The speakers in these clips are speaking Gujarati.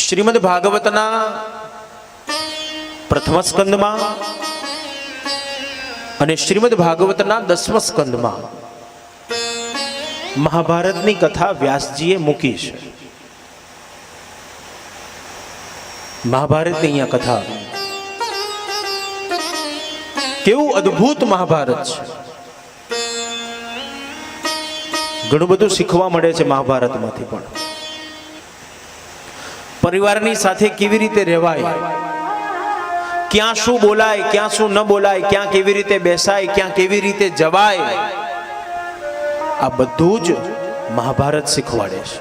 શ્રીમદ ભાગવતના પ્રથમ સ્કંદમાં અને શ્રીમદ ભાગવતના 10મ સ્કંદમાં મહાભારતની કથા વ્યાસજીએ મૂકી છે. મહાભારતની અહીંયા કથા કેવું અદ્ભુત મહાભારત છે. ઘણું બધું શીખવા મળે છે મહાભારતમાંથી. પણ પરિવારની સાથે કેવી રીતે રહેવાય, ક્યાં શું બોલાય, ક્યાં શું ન બોલાય, ક્યાં કેવી રીતે બેસાય, ક્યાં કેવી રીતે જવાય, આ બધું જ મહાભારત શીખવાડે છે.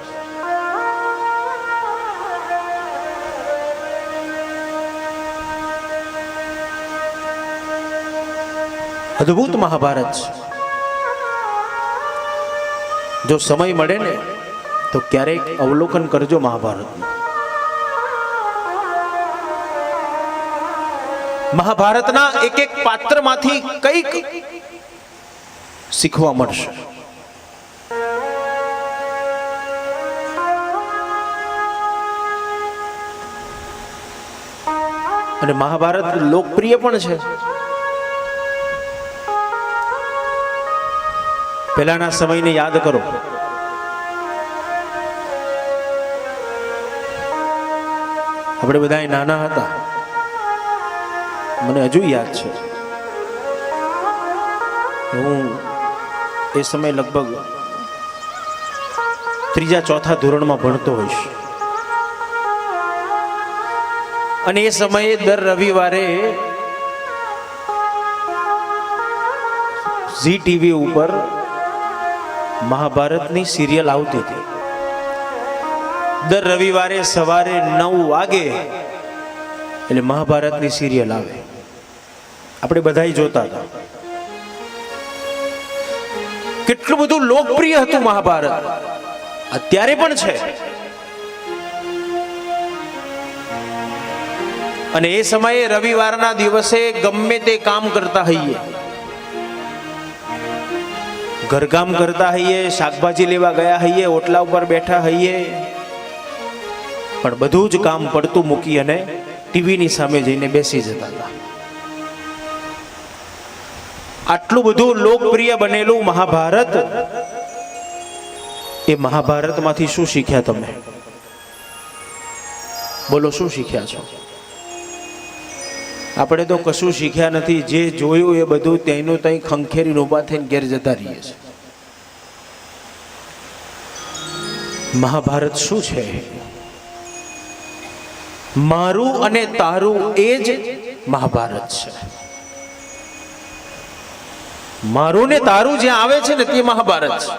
અદ્ભુત મહાભારત છે. જો સમય મળે ને તો ક્યારેક અવલોકન કરજો મહાભારતનું. મહાભારતના એક એક પાત્રમાંથી કંઈક શીખવા મળશે. અને મહાભારત લોકપ્રિય પણ છે. પહેલાના સમયને યાદ કરો. આપણે બધા નાના હતા, મને હજુ યાદ છે. હું એ સમય લગભગ 3-4 ધોરણમાં ભણતો હોઈશ. અને એ સમયે દર રવિવારે ઝી ટીવી ઉપર મહાભારતની સિરિયલ આવતી હતી. દર રવિવારે સવારે 9 વાગે એટલે મહાભારતની સિરિયલ આવે. આપણે બધાય જોતા હતા. કેટલું બધું લોકપ્રિય હતું મહાભારત. અત્યારે પણ છે. અને એ સમયે રવિવારના દિવસે ગમે તે કામ કરતા હઈએ, ઘરકામ કરતા હઈએ, શાકભાજી લેવા ગયા હઈએ, ઓટલા ઉપર બેઠા હઈએ, પણ બધું જ કામ પડતું મૂકી અને ટીવીની સામે જઈને બેસી જતા હતા. આટલું બધું લોકપ્રિય બનેલું મહાભારત, એ મહાભારતમાંથી શું શીખ્યા તમે? બોલો, શું શીખ્યા છો? આપણે તો કશું શીખ્યા નથી. જે જોયું એ બધું તેનું ત્યાં ખંખેરીને ઊભા થઈને ઘેર જતા રહીએ છીએ. મહાભારત શું છે? મારું અને તારું એ જ મહાભારત છે. મારું ને તારું જ્યાં આવે છે ને તે મહાભારત છે.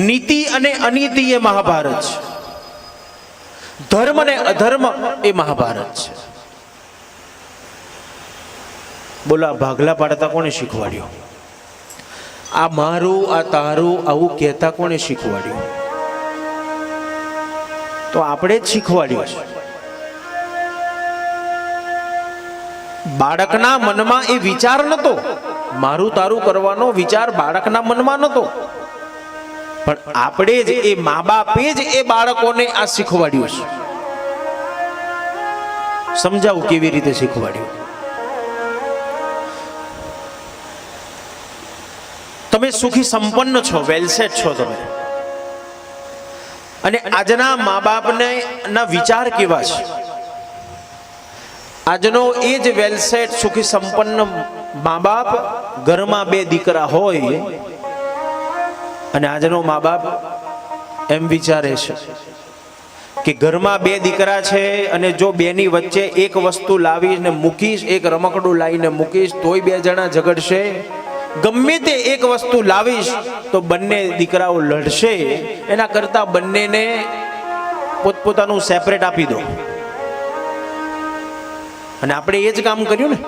નીતિ અને અનીતિ એ મહાભારત છે. ધર્મ અને અધર્મ એ મહાભારત છે. બોલો, આ ભાગલા પાડતા કોને શીખવાડ્યું? આ મારું, આ તારું આવું કહેતા કોને શીખવાડ્યું? તો આપણે જ શીખવાડ્યું છે. બાળકના મનમાં એ વિચાર નતો. મારું તારું કરવાનો વિચાર બાળકના મનમાં નતો, પણ આપણે જ, એ મા બાપે જ એ બાળકોને આ શીખવાડ્યું છે. સમજાવું કેવી રીતે શીખવાડ્યું. તમે સુખી સંપન્ન છો, વેલસેટ છો તમે, અને આજના મા બાપને ના વિચાર કેવા છે? આજનો એ જ વેલસેટ સુખી સંપન્ન મા બાપ, ઘરમાં 2 દીકરા હોય અને આજનો મા બાપ એમ વિચારે છે કે ઘરમાં 2 દીકરા છે અને જો 2 ની વચ્ચે એક વસ્તુ લાવીને મૂકીશ, એક રમકડું લાવીને મૂકીશ, તોય 2 જણા ઝઘડશે. ગમે તે એક વસ્તુ લાવીશ તો બંને દીકરાઓ લડશે. એના કરતા બંનેને પોતપોતાનું સેપરેટ આપી દો. અને આપણે એ જ કામ કર્યું ને.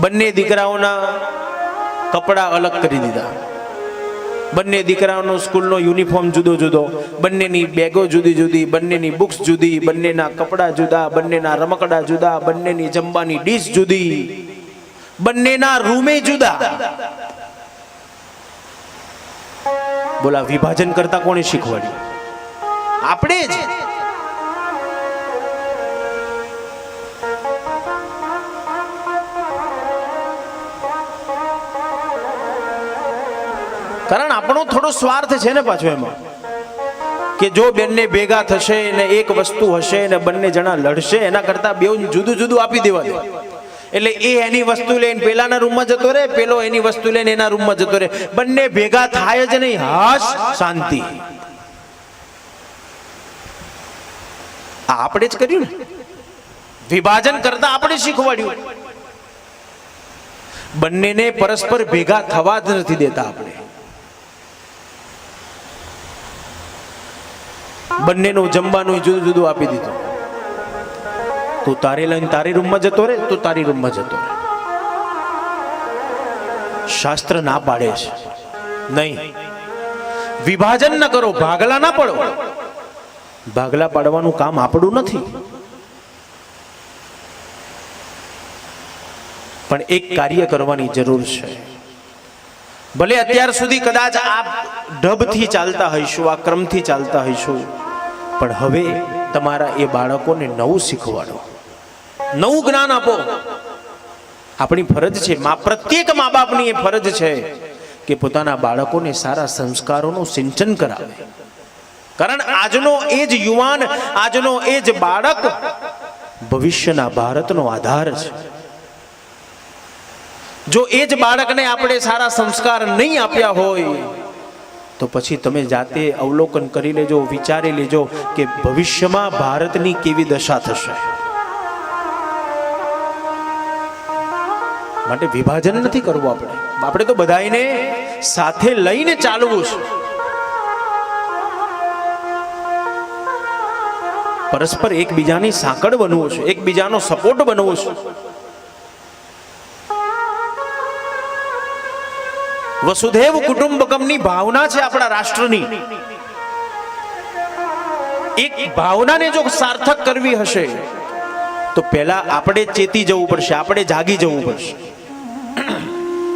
બંને દીકરાઓના કપડા અલગ કરી દીધા. બંને દીકરાઓનો સ્કૂલનો યુનિફોર્મ જુદો જુદો, બંનેની બેગો જુદી જુદી, બંનેની બુક્સ જુદી, બંનેના કપડા જુદા, બંનેના રમકડા જુદા, બંનેની જમવાની ડીશ જુદી, બંનેના રૂમે જુદા. બોલા વિભાજન કરતા કોણે શીખવાડ્યું? આપણે જ. કારણ આપણો થોડો સ્વાર્થ છે ને પાછો એમાં, કે જો બંને ભેગા થશે ને એક વસ્તુ હશે ને બંને જણા લડશે, એના કરતા બે જુદું જુદું આપી દેવા દે. એટલે એ એની વસ્તુ લઈને પેલાના રૂમમાં જતો રહે, પેલો એની વસ્તુ લઈને એના રૂમમાં જતો રહે, બંને ભેગા થાય જ નહીં. હાશ, શાંતિ. આપણે જ કર્યું ને. વિભાજન કરતા આપણે શીખવાડ્યું. બંનેને પરસ્પર ભેગા થવા જ નથી દેતા આપણે. બંનેનું જમવાનું જુદું જુદું આપી દીધું. તું તારે લઈને તારી રૂમમાં જતો રહે, તું તારી રૂમમાં જતો રહે. શાસ્ત્ર ના પાડે છે નહીં, વિભાજન ન કરો, ભાગલા ના પડો. ભાગલા પાડવાનું કામ આપણું નથી. પણ એક કાર્ય કરવાની જરૂર છે. ભલે અત્યાર સુધી કદાચ આ ઢબથી ચાલતા હઈશું, આ ક્રમથી ચાલતા હઈશું, પણ હવે તમારા એ બાળકોને નવું શીખવાડો, નવું જ્ઞાન આપો. આપણી ફરજ છે, પ્રત્યેક મા બાપની એ ફરજ છે કે પોતાના બાળકોને સારા સંસ્કારોનું સિંચન કરાવે. કારણ આજનો એ જ યુવાન, આજનો એ જ બાળક ભવિષ્યના ભારતનો આધાર છે. જો એ જ બાળકને આપણે સારા સંસ્કાર નહીં આપ્યા હોય તો પછી તમે જાતે અવલોકન કરી લેજો, વિચારી લેજો કે ભવિષ્યમાં ભારતની કેવી દશા થશે. માટે વિભાજન નથી કરવું. આપણે તો બધાને સાથે લઈને ચાલવું છે. પરસ્પર એકબીજાની સાંકળ બનવું છે, એકબીજાનો સપોર્ટ બનવું છે. વસુધૈવ કુટુંબકમની ભાવના છે આપણા રાષ્ટ્રની. એક ભાવનાને જો સાર્થક કરવી હશે તો પહેલા આપણે ચેતી જવું પડશે, આપણે જાગી જવું પડશે.